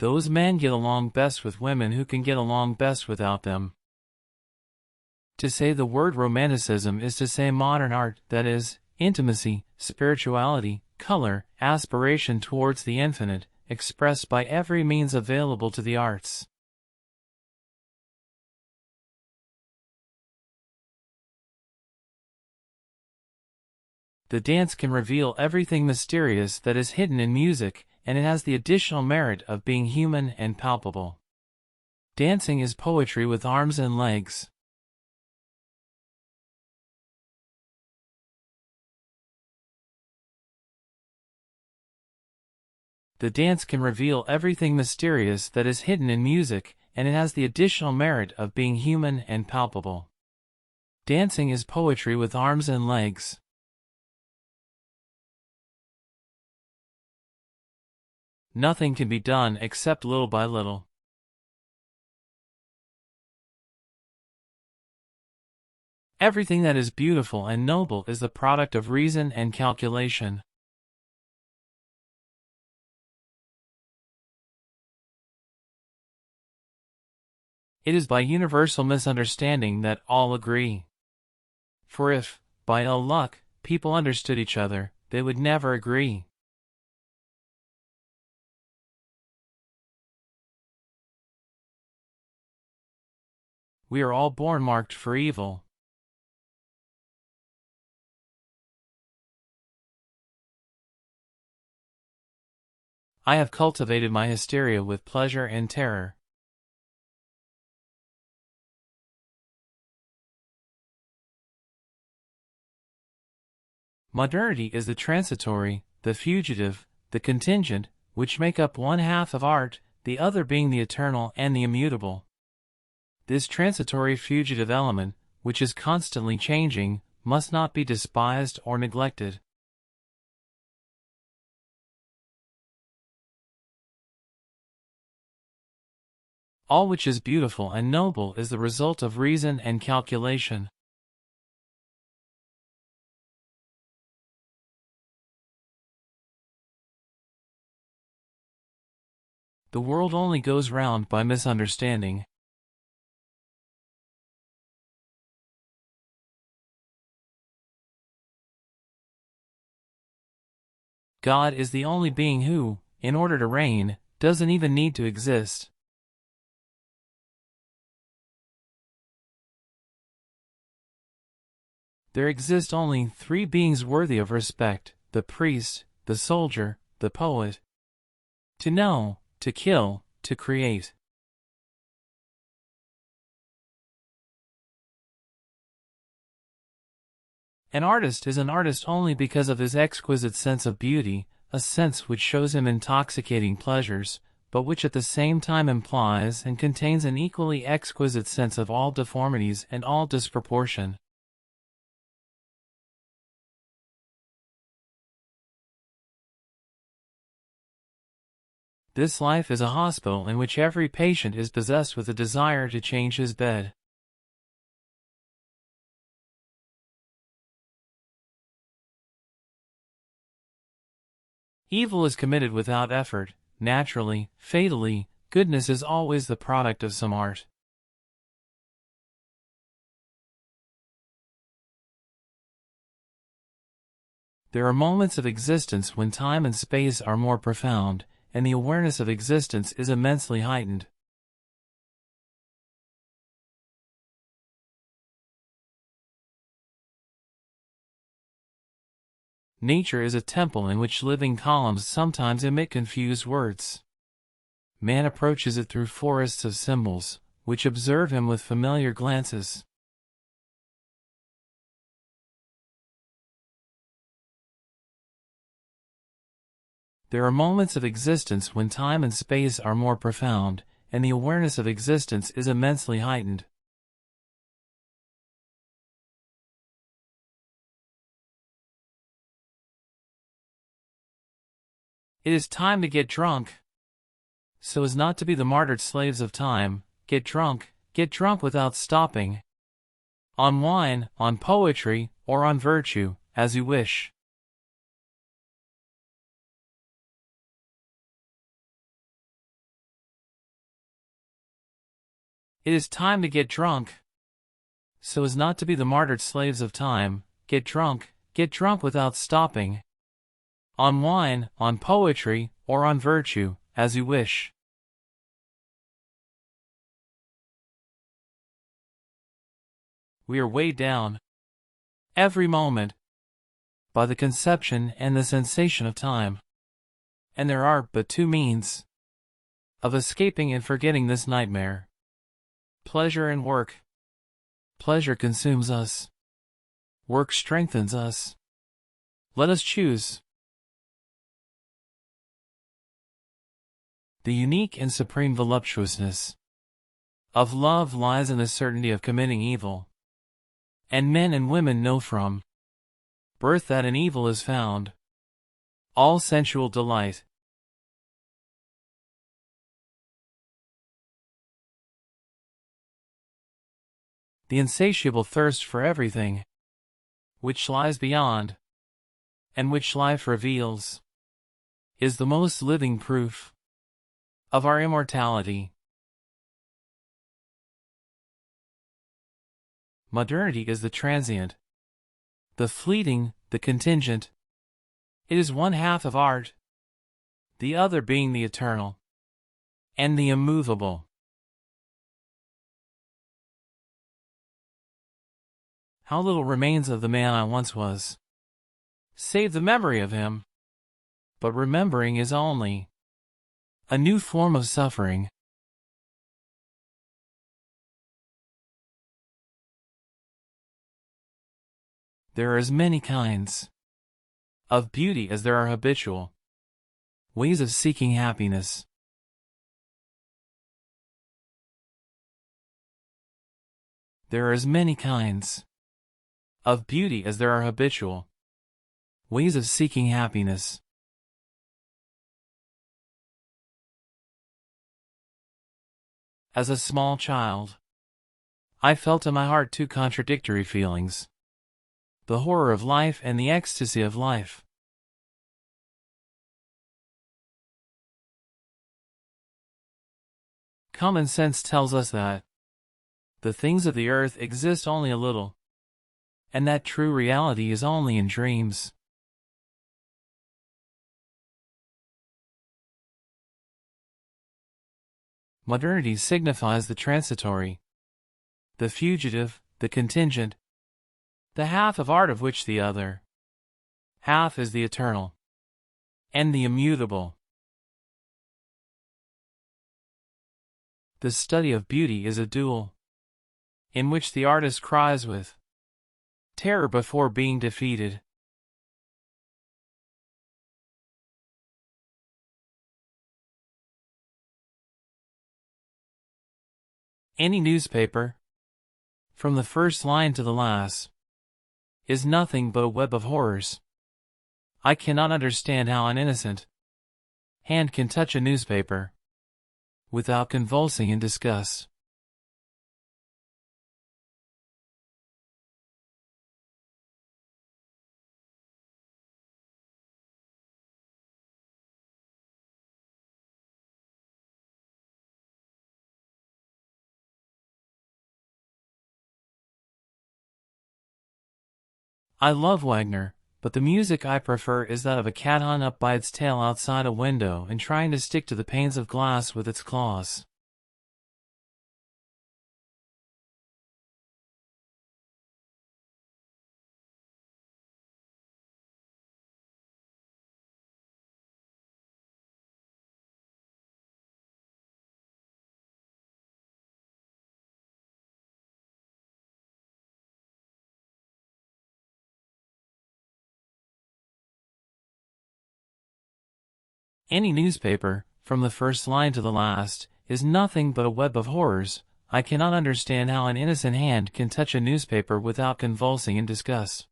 Those men get along best with women who can get along best without them. To say the word romanticism is to say modern art, that is, intimacy, spirituality, color, aspiration towards the infinite, expressed by every means available to the arts. The dance can reveal everything mysterious that is hidden in music, and it has the additional merit of being human and palpable. Dancing is poetry with arms and legs. The dance can reveal everything mysterious that is hidden in music, and it has the additional merit of being human and palpable. Dancing is poetry with arms and legs. Nothing can be done except little by little. Everything that is beautiful and noble is the product of reason and calculation. It is by universal misunderstanding that all agree. For if, by ill luck, people understood each other, they would never agree. We are all born marked for evil. I have cultivated my hysteria with pleasure and terror. Modernity is the transitory, the fugitive, the contingent, which make up one half of art, the other being the eternal and the immutable. This transitory fugitive element, which is constantly changing, must not be despised or neglected. All which is beautiful and noble is the result of reason and calculation. The world only goes round by misunderstanding. God is the only being who, in order to reign, doesn't even need to exist. There exist only three beings worthy of respect: the priest, the soldier, the poet. To know, to kill, to create. An artist is an artist only because of his exquisite sense of beauty, a sense which shows him intoxicating pleasures, but which at the same time implies and contains an equally exquisite sense of all deformities and all disproportion. This life is a hospital in which every patient is possessed with a desire to change his bed. Evil is committed without effort, naturally, fatally. Goodness is always the product of some art. There are moments of existence when time and space are more profound, and the awareness of existence is immensely heightened. Nature is a temple in which living columns sometimes emit confused words. Man approaches it through forests of symbols, which observe him with familiar glances. There are moments of existence when time and space are more profound, and the awareness of existence is immensely heightened. It is time to get drunk. So as not to be the martyred slaves of time, get drunk without stopping. On wine, on poetry, or on virtue, as you wish. It is time to get drunk. So as not to be the martyred slaves of time, get drunk without stopping. On wine, on poetry, or on virtue, as you wish. We are weighed down, every moment, by the conception and the sensation of time. And there are but two means of escaping and forgetting this nightmare: pleasure and work. Pleasure consumes us. Work strengthens us. Let us choose. The unique and supreme voluptuousness of love lies in the certainty of committing evil. And men and women know from birth that an evil is found. All sensual delight. The insatiable thirst for everything which lies beyond, and which life reveals, is the most living proof of our immortality. Modernity is the transient, the fleeting, the contingent. It is one half of art, the other being the eternal and the immovable. How little remains of the man I once was, save the memory of him. But remembering is only a new form of suffering. There are as many kinds of beauty as there are habitual ways of seeking happiness. There are as many kinds of beauty as there are habitual ways of seeking happiness. As a small child, I felt in my heart two contradictory feelings: the horror of life and the ecstasy of life. Common sense tells us that the things of the earth exist only a little, and that true reality is only in dreams. Modernity signifies the transitory, the fugitive, the contingent, the half of art of which the other half is the eternal and the immutable. The study of beauty is a duel, in which the artist cries with terror before being defeated. Any newspaper, from the first line to the last, is nothing but a web of horrors. I cannot understand how an innocent hand can touch a newspaper without convulsing in disgust. I love Wagner, but the music I prefer is that of a cat hung up by its tail outside a window and trying to stick to the panes of glass with its claws. Any newspaper, from the first line to the last, is nothing but a web of horrors. I cannot understand how an innocent hand can touch a newspaper without convulsing in disgust.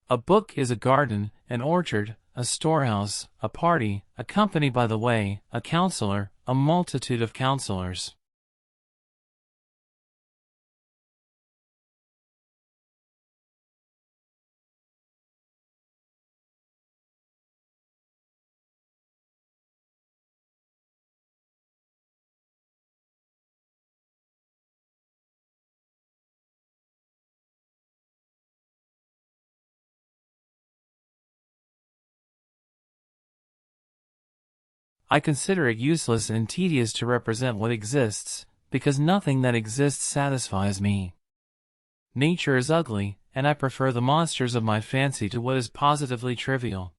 A book is a garden, an orchard, a storehouse, a party, a company by the way, a counselor, a multitude of counselors. I consider it useless and tedious to represent what exists, because nothing that exists satisfies me. Nature is ugly, and I prefer the monsters of my fancy to what is positively trivial.